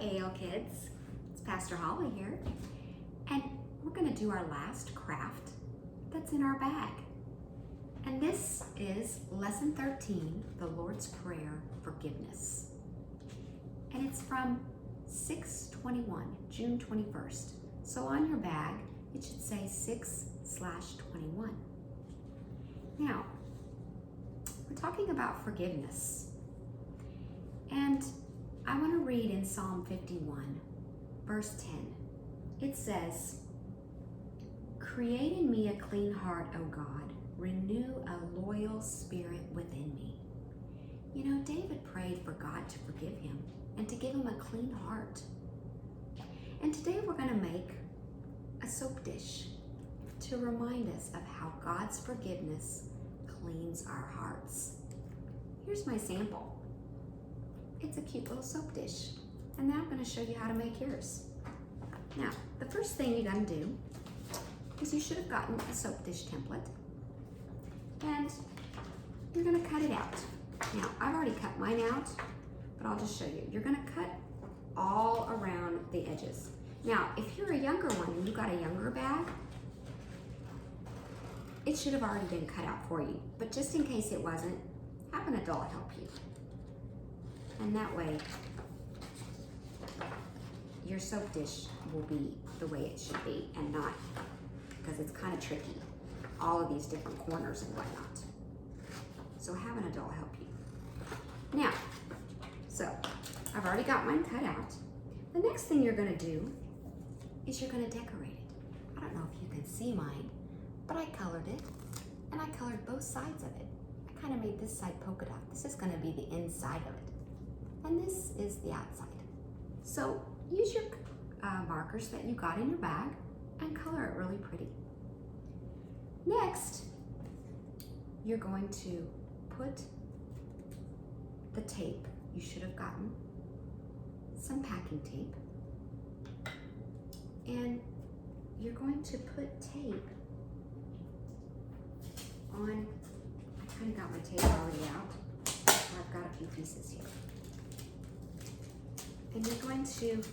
AL Kids. It's Pastor Holly here, and we're going to do our last craft that's in our bag. And this is Lesson 13, the Lord's Prayer, Forgiveness. And it's from 6/21, June 21st. So on your bag, it should say 6/21. Now, we're talking about forgiveness. And I want to read in Psalm 51, verse 10. It says, "Create in me a clean heart, O God. Renew a loyal spirit within me." You know, David prayed for God to forgive him and to give him a clean heart. And today we're going to make a soap dish to remind us of how God's forgiveness cleans our hearts. Here's my sample. It's a cute little soap dish. And now I'm going to show you how to make yours. Now, the first thing you got to do is you should have gotten a soap dish template. And you're going to cut it out. Now, I've already cut mine out, but I'll just show you. You're going to cut all around the edges. Now, if you're a younger one and you got a younger bag, it should have already been cut out for you. But just in case it wasn't, have an adult help you. And that way, your soap dish will be the way it should be and not, because it's kind of tricky, all of these different corners and whatnot. So have an adult help you. Now, so I've already got mine cut out. The next thing you're gonna do is you're gonna decorate it. I don't know if you can see mine, but I colored it and I colored both sides of it. I kind of made this side polka dot. This is gonna be the inside of it. And this is the outside. So use your markers that you got in your bag and color it really pretty. Next, you're going to put the tape. You should have gotten some packing tape. And you're going to put tape on, I kind of got my tape already out. I've got a few pieces here. And you're going to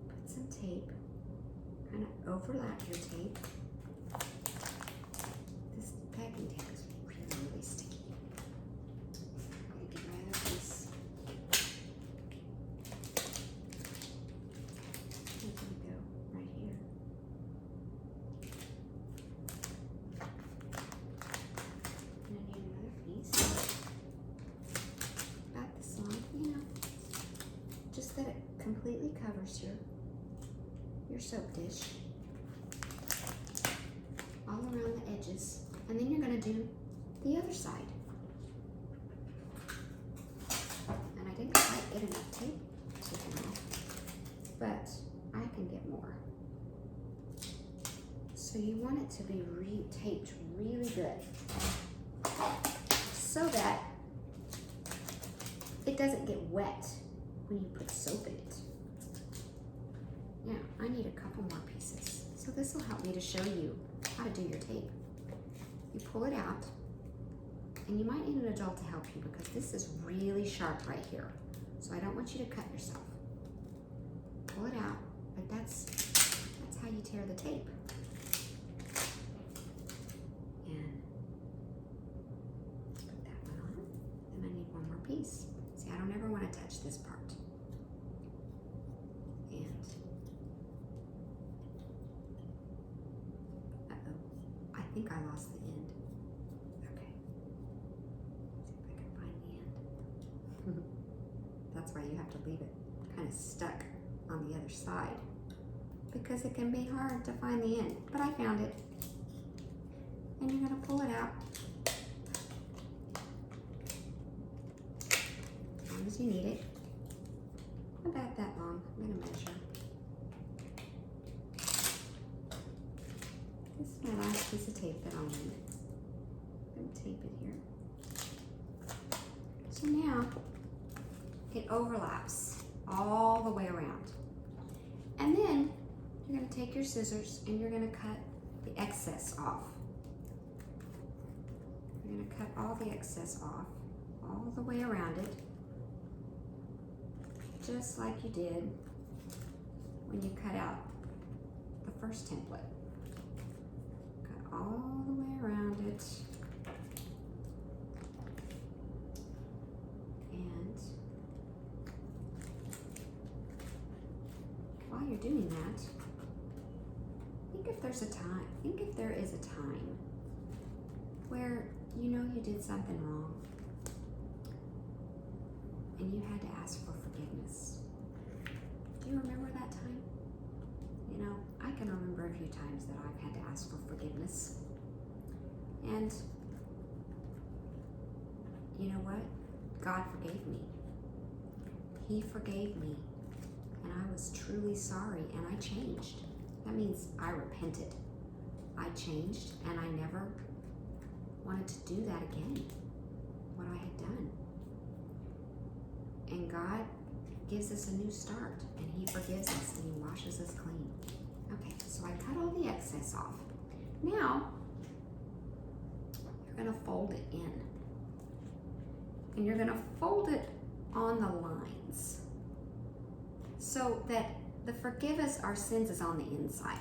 put some tape, kind of overlap your tape. This packing tape is really, really sticky. I'm going to get my other piece. It's going to go right here. And I need another piece. About this long, you know. Just that it completely covers your soap dish all around the edges. And then you're going to do the other side. And I didn't quite get enough tape taken off, but I can get more. So you want it to be taped really good so that it doesn't get wet when you put soap in it. Now, I need a couple more pieces. So this will help me to show you how to do your tape. You pull it out, and you might need an adult to help you because this is really sharp right here. So I don't want you to cut yourself. Pull it out, but that's how you tear the tape. And put that one on, and I need one more piece. See, I don't ever want to touch this part. And, I think I lost the end. Okay. See if I can find the end. That's why you have to leave it kind of stuck on the other side because it can be hard to find the end. But I found it. And you're going to pull it out as long as you need it. About that long. I'm going to measure. This is my last piece of tape that I'll need. I'm going to tape it here. So now it overlaps all the way around. And then you're going to take your scissors and you're going to cut the excess off. You're going to cut all the excess off, all the way around it. just like you did when you cut out the first template. Cut all the way around it. And while you're doing that, think if there is a time where you know you did something wrong and you had to ask for forgiveness. Do you remember that time? You know, I can remember a few times that I've had to ask for forgiveness. And you know what? God forgave me. He forgave me. And I was truly sorry and I changed. That means I repented. I changed and I never wanted to do that again, what I had done. And God gives us a new start and He forgives us and He washes us clean. Okay, so I cut all the excess off. Now, you're gonna fold it in. And you're gonna fold it on the lines so that the forgive us our sins is on the inside.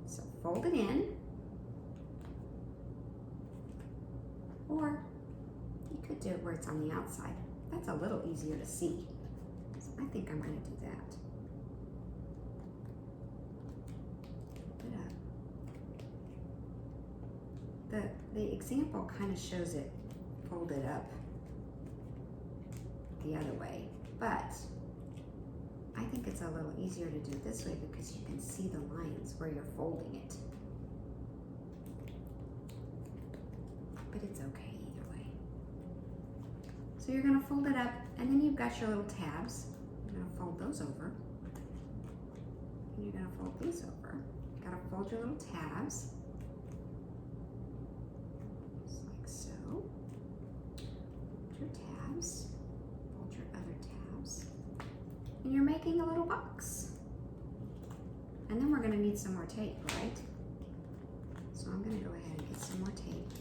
So fold it in, or you could do it where it's on the outside. That's a little easier to see. So I think I'm gonna do that. Put up. The example kind of shows it folded up the other way, but I think it's a little easier to do it this way because you can see the lines where you're folding it. But it's okay either way. So you're gonna fold it up and then you've got your little tabs. You're gonna fold those over. And you're gonna fold these over. You gotta fold your little tabs. Just like so. Fold your tabs. Fold your other tabs. And you're making a little box. And then we're gonna need some more tape, right? So I'm gonna go ahead and get some more tape.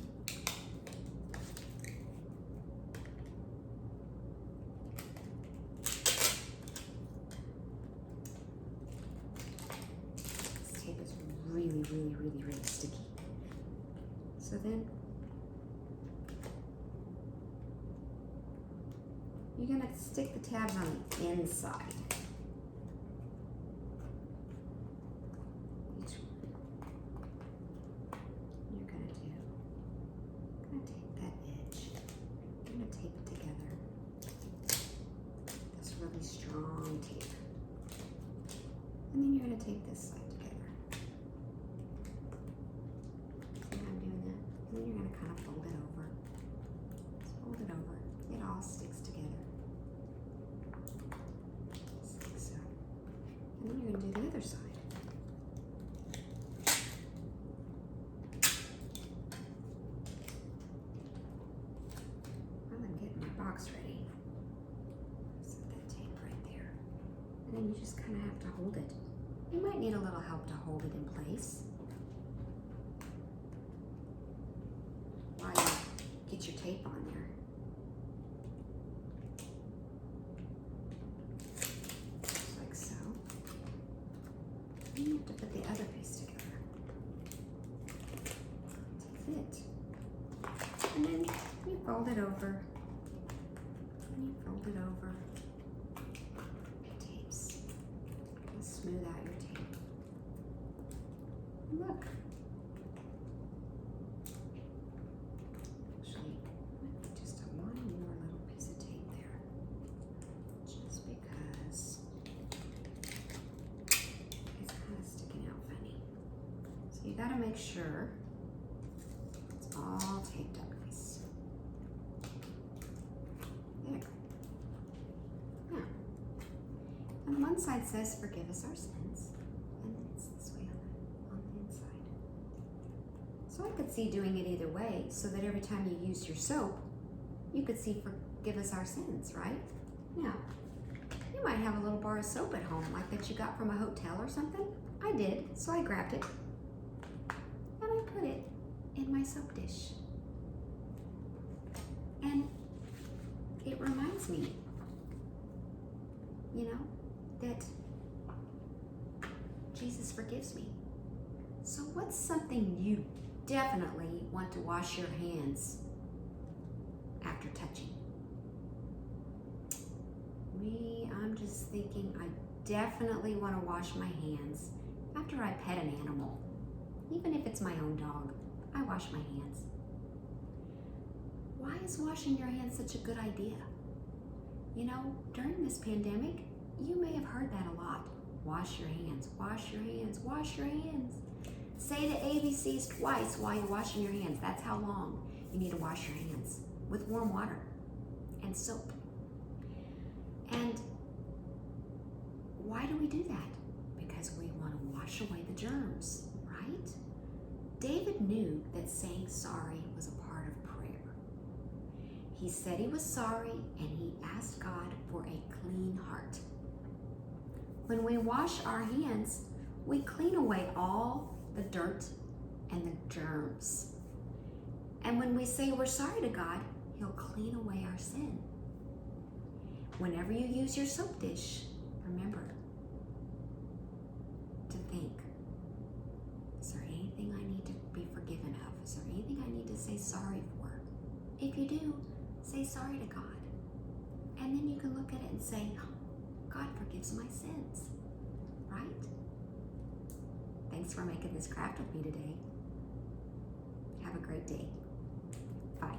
This tape is really, really, really, really sticky. So then you're gonna stick the tabs on the inside. Each one. You're gonna take that edge. You're gonna tape it together. This really strong tape. And then you're gonna tape this side together. See how I'm doing that? And then you're gonna kind of fold it over. Just fold it over. It all sticks together. Just like so. And then you're gonna do the other side. While I'm getting my box ready, set that tape right there. And then you just kind of have to hold it. You might need a little help to hold it in place while you get your tape on there. Just like so. And you have to put the other piece together to fit. And then you fold it over. And you fold it over. Tapes. Just smooth out your tape. And look. Actually, might be just one more little piece of tape there. Just because it's kind of sticking out funny. So you gotta make sure it's all taped up nice. There. Now, on one side says, forgive us our sins, and then it's this way on the inside. So I could see doing it either way, so that every time you use your soap, you could see forgive us our sins, right? Now, you might have a little bar of soap at home, like that you got from a hotel or something. I did, so I grabbed it, and I put it in my soap dish. And it reminds me that Jesus forgives me. So what's something you definitely want to wash your hands after touching? I'm just thinking I definitely want to wash my hands after I pet an animal. Even if it's my own dog, I wash my hands. Why is washing your hands such a good idea? During this pandemic, you may have heard that a lot. Wash your hands, wash your hands, wash your hands. Say the ABCs twice while you're washing your hands. That's how long you need to wash your hands with warm water and soap. And why do we do that? Because we want to wash away the germs, right? David knew that saying sorry was a part of prayer. He said he was sorry and he asked God for a clean heart. When we wash our hands, we clean away all the dirt and the germs. And when we say we're sorry to God, He'll clean away our sin. Whenever you use your soap dish, remember to think, is there anything I need to be forgiven of? Is there anything I need to say sorry for? If you do, say sorry to God. And then you can look at it and say, God forgives my sins, right? Thanks for making this craft with me today. Have a great day. Bye.